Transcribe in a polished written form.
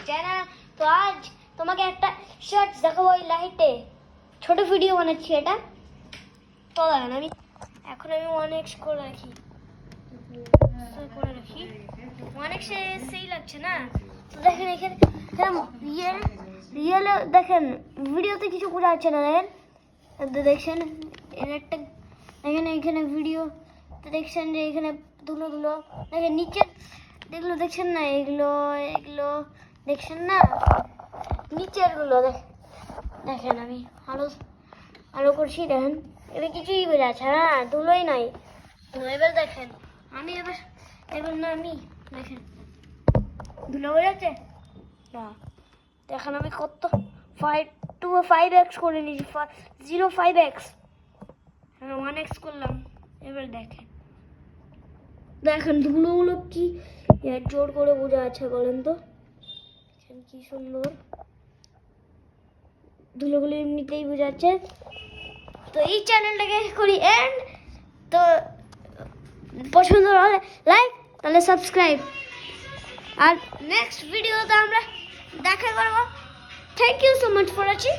Channel. তো আজ তোমাকে একটা শর্ট দেখাবো ওই লাইটে, ছোট ভিডিও বানাচ্ছি এটা। তো দেখেন আমি এখন 1x করে রাখি, অনেক সেই লাগছে না। তো দেখেন এখানে রিয়েল দেখেন, ভিডিওতে কিছু বোঝা যাচ্ছে না। দেখেন দেখছেন একটা, এখানে এখানে ভিডিও দেখছেন যে এখানে ধুলো ধুলো দেখেন, নিচে দেখলো দেখছেন না, এগুলো এগুলো দেখছেন না, নিচের গুলো দেখেন আমি আলো আলো করছি। দেখেন এবার কিছুই বোঝা যাচ্ছে না, ধুলোই নাই। এবার দেখেন আমি এবার না আমি দেখেন ধুলো হয়ে যাচ্ছে না। দেখেন আমি কত 5x করে নিয়েছি, 05x 1x করলাম। এবার দেখেন দেখেন ধুলোগুলো কি জোর করে বোঝা আছে বলেন তো, দেখেন কি সুন্দর ধুলোগুলো এমনিতেই বোঝা যাচ্ছে। তো এই চ্যানেলটাকে করি এন্ড, তো পছন্দ হলে লাইক, তাহলে সাবস্ক্রাইব, আর নেক্সট ভিডিওতে আমরা দেখা করবো। Thank you so much for watching.